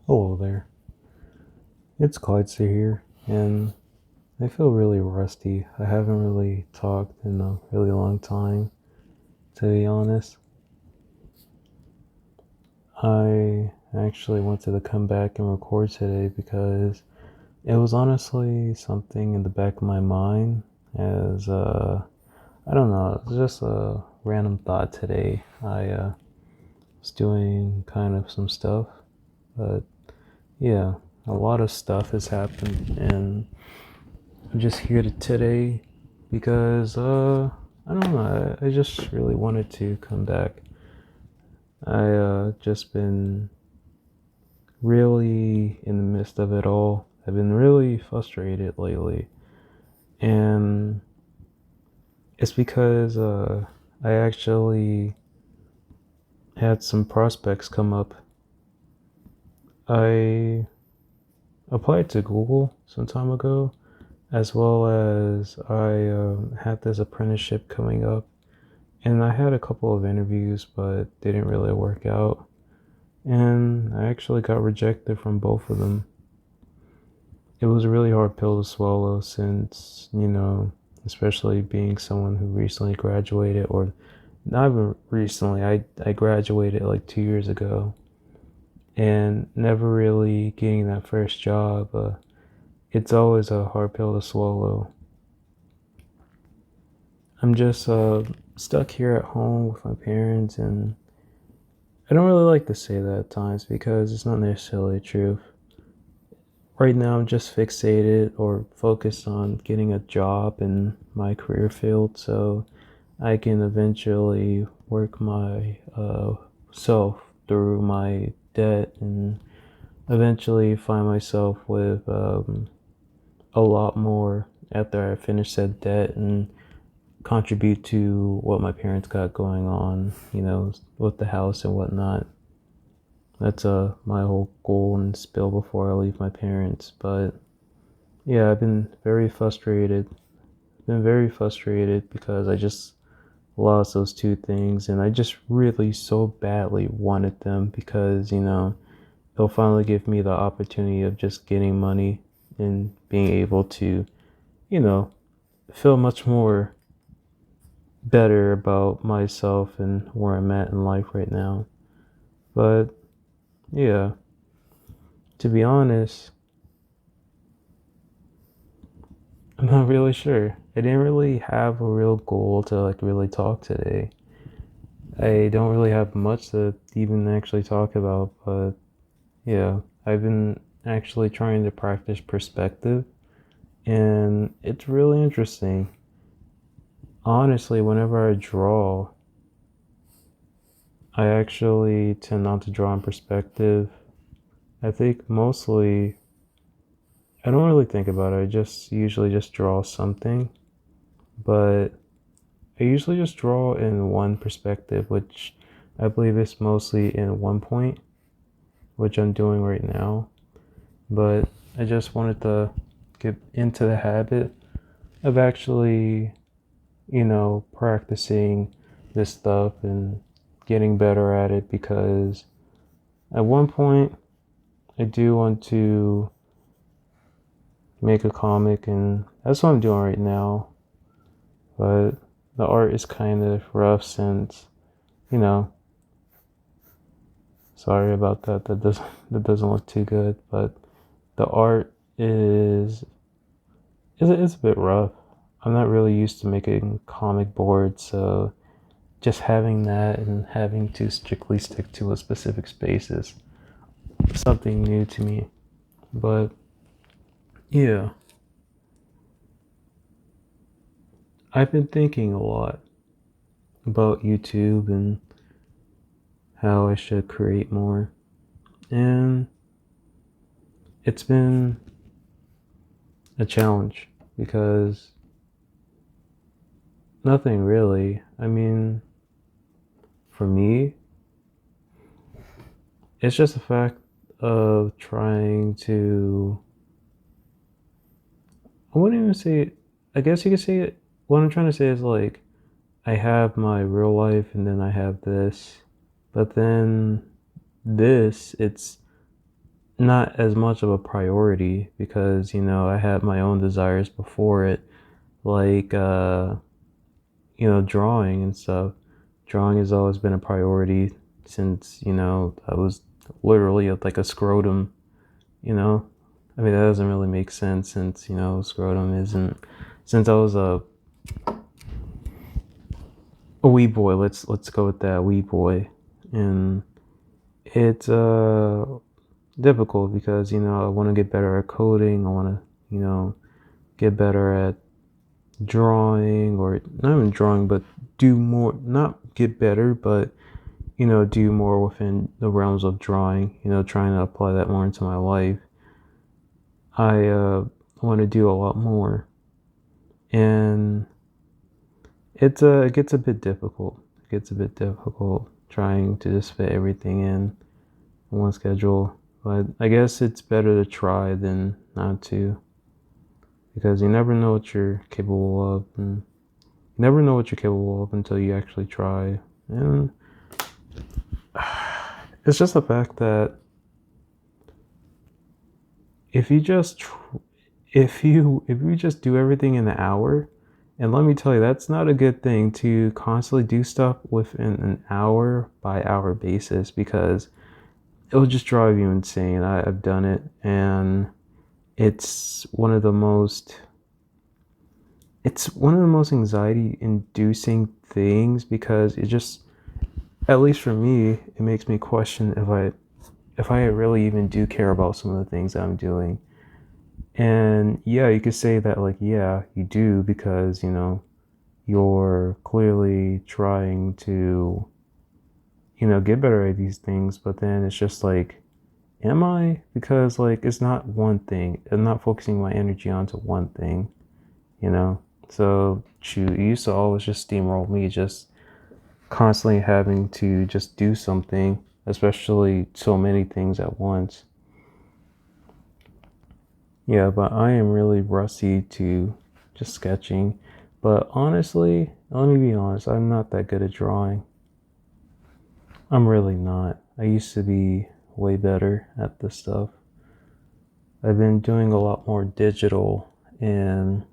Hello there. It's Clydesy here, and I feel really rusty. I haven't really talked in a really long time, to be honest. I actually wanted to come back and record today because it was honestly something in the back of my mind as, I don't know, it was just a random thought today. I was doing kind of some stuff, but yeah, a lot of stuff has happened, and I'm just here today because I don't know. I just really wanted to come back. I just been really in the midst of it all. I've been really frustrated lately, and it's because I actually had some prospects come up. I applied to Google some time ago, as well as I had this apprenticeship coming up. And I had a couple of interviews, but they didn't really work out. And I actually got rejected from both of them. It was a really hard pill to swallow since, especially being someone who recently graduated, or not even recently, I graduated like 2 years ago, and never really getting that first job. It's always a hard pill to swallow. I'm just stuck here at home with my parents, and I don't really like to say that at times because it's not necessarily the truth. Right now, I'm just fixated or focused on getting a job in my career field so I can eventually work my self through my debt and eventually find myself with a lot more after I finish that debt and contribute to what my parents got going on, with the house and whatnot. That's my whole goal and spill before I leave my parents. But yeah, I've been very frustrated. Been very frustrated because I just lost those two things, and I just really so badly wanted them because they'll finally give me the opportunity of just getting money and being able to you know feel much more better about myself and where I'm at in life right now. But yeah, to be honest, I'm not really sure. I didn't really have a real goal to like really talk today. I don't really have much to even actually talk about, but yeah, I've been actually trying to practice perspective, and it's really interesting. Honestly, whenever I draw, I actually tend not to draw in perspective. I think mostly I don't really think about it. I just usually just draw something, but I usually just draw in one perspective, which I believe is mostly in one point, which I'm doing right now. But I just wanted to get into the habit of actually, practicing this stuff and getting better at it because at one point I do want to make a comic, and that's what I'm doing right now. But the art is kind of rough since, you know, sorry about that. That doesn't look too good, but the art is a bit rough. I'm not really used to making comic boards, so just having that and having to strictly stick to a specific space is something new to me. But yeah, I've been thinking a lot about YouTube and how I should create more. And it's been a challenge because nothing really. I mean, for me, it's just a fact of trying to. I wouldn't even say. I guess you could say it. What I'm trying to say is like, I have my real life and then I have this. But then it's not as much of a priority because, I had my own desires before it, like, drawing and stuff. Drawing has always been a priority since, I was literally like a scrotum, you know? I mean, that doesn't really make sense since, scrotum isn't, since I was a wee boy, let's go with that, wee boy. And it's difficult because, I want to get better at coding. I want to, get better at drawing, or not even drawing, but do more, not get better, but do more within the realms of drawing, trying to apply that more into my life. I want to do a lot more, and it gets a bit difficult. It gets a bit difficult trying to just fit everything in one schedule, but I guess it's better to try than not to, because you never know what you're capable of, and you never know what you're capable of until you actually try. And it's just the fact that if you just if you just do everything in an hour, and let me tell you, that's not a good thing to constantly do stuff within an hour by hour basis, because it'll just drive you insane. I've done it, and it's one of the most anxiety inducing things, because it just, at least for me, it makes me question if I really even do care about some of the things that I'm doing. And yeah, you could say that, like, yeah, you do, because you're clearly trying to get better at these things, but then it's just like, am I? Because, like, it's not one thing. I'm not focusing my energy onto one thing, you know? So, shoot, it used to always just steamroll me, just constantly having to just do something, especially so many things at once. Yeah, but I am really rusty to just sketching. But honestly, let me be honest, I'm not that good at drawing. I'm really not. I used to be way better at this stuff. I've been doing a lot more digital, and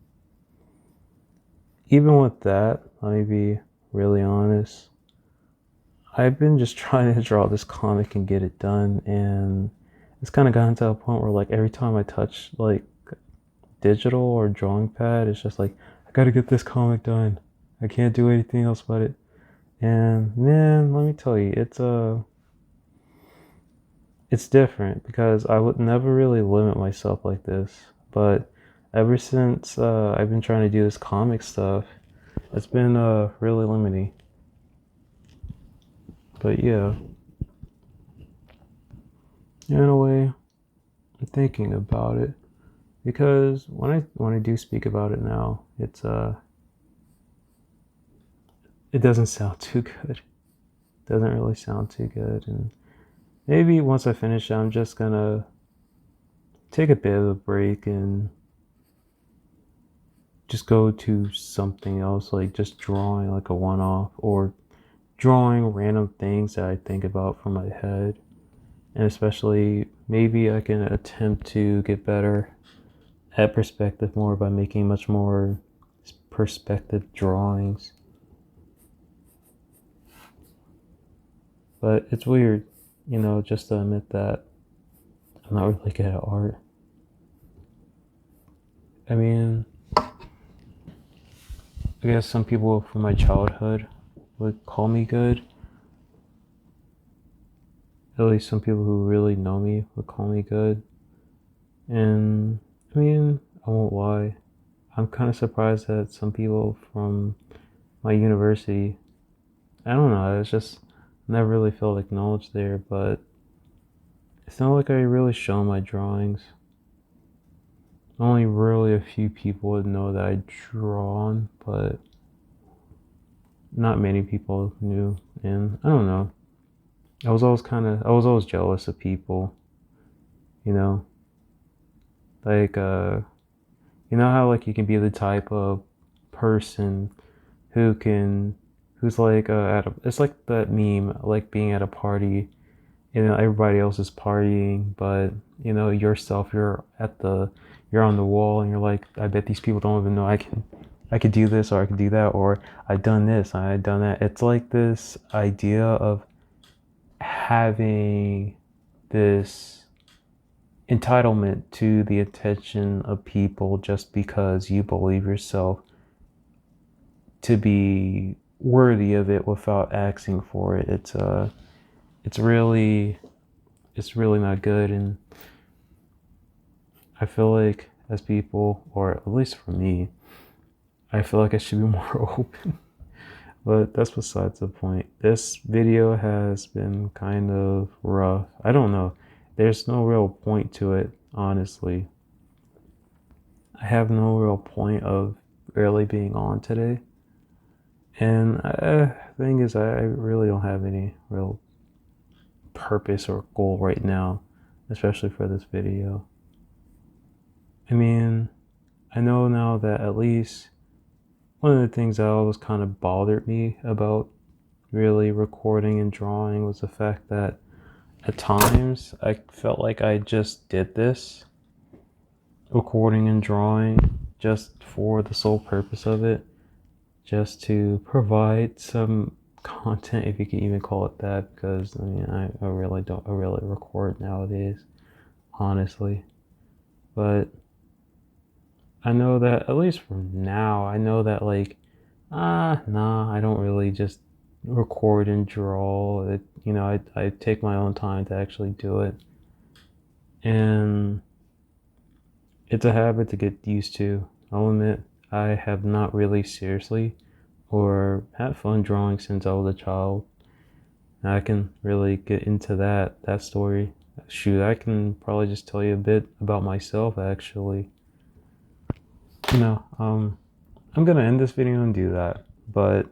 even with that, let me be really honest, I've been just trying to draw this comic and get it done, and it's kind of gotten to a point where, like, every time I touch, like, digital or drawing pad, it's just like, I gotta get this comic done. I can't do anything else but it. And man, let me tell you, it's different, because I would never really limit myself like this. But ever since I've been trying to do this comic stuff, it's been really limiting. But yeah, in a way, I'm thinking about it, because when I do speak about it now, it doesn't sound too good. It doesn't really sound too good, and maybe once I finish, I'm just gonna take a bit of a break and just go to something else, like just drawing like a one off, or drawing random things that I think about from my head. And especially, maybe I can attempt to get better at perspective more by making much more perspective drawings. But it's weird, just to admit that I'm not really good at art. I mean, I guess some people from my childhood would call me good. At least some people who really know me would call me good. And I mean, I won't lie, I'm kind of surprised that some people from my university, I don't know, it's just never really felt acknowledged there, but it's not like I really show my drawings. Only really a few people would know that I drawn, but not many people knew. And I don't know, I was always jealous of people, you know, like how, like, you can be the type of person who can who's like it's like that meme, like being at a party you know, everybody else is partying, but you know, yourself, you're on the wall and you're like, I bet these people don't even know I could do this or I could do that, or I've done this, I've done that. It's like this idea of having this entitlement to the attention of people just because you believe yourself to be worthy of it without asking for it. It's really it's really not good, and I feel like as people, or at least for me, I feel like I should be more open. But that's besides the point. This video has been kind of rough. I don't know. There's no real point to it, honestly. I have no real point of really being on today. And the thing is, I really don't have any real purpose or goal right now, especially for this video. I mean, I know now that at least one of the things that always kind of bothered me about really recording and drawing was the fact that at times I felt like I just did this, recording and drawing, just for the sole purpose of it, just to provide some content, if you can even call it that, because I mean, I really don't I really record nowadays, honestly. But I know that at least for now, I know that like, nah, I don't really just record and draw. It, you know, I take my own time to actually do it, and it's a habit to get used to. I'll admit, I have not really seriously or had fun drawing since I was a child. I can really get into that story. Shoot, I can probably just tell you a bit about myself actually. You know, I'm gonna end this video and do that, but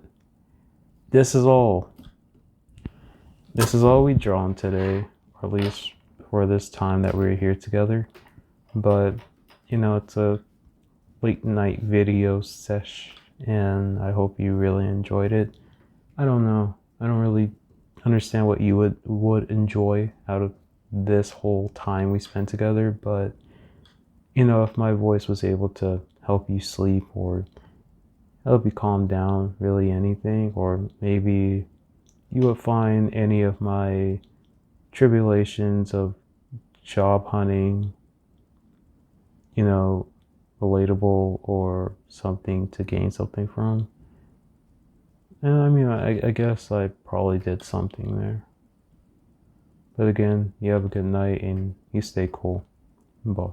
this is all. This is all we drawn today, or at least for this time that we're here together. But you know, it's a late night video sesh, and I hope you really enjoyed it. I don't know. I don't really understand what you would enjoy out of this whole time we spent together, but you know, if my voice was able to help you sleep or help you calm down, really anything, or maybe you would find any of my tribulations of job hunting, you know, relatable or something to gain something from. And I mean, I guess I probably did something there. But again, you have a good night and you stay cool. Bye.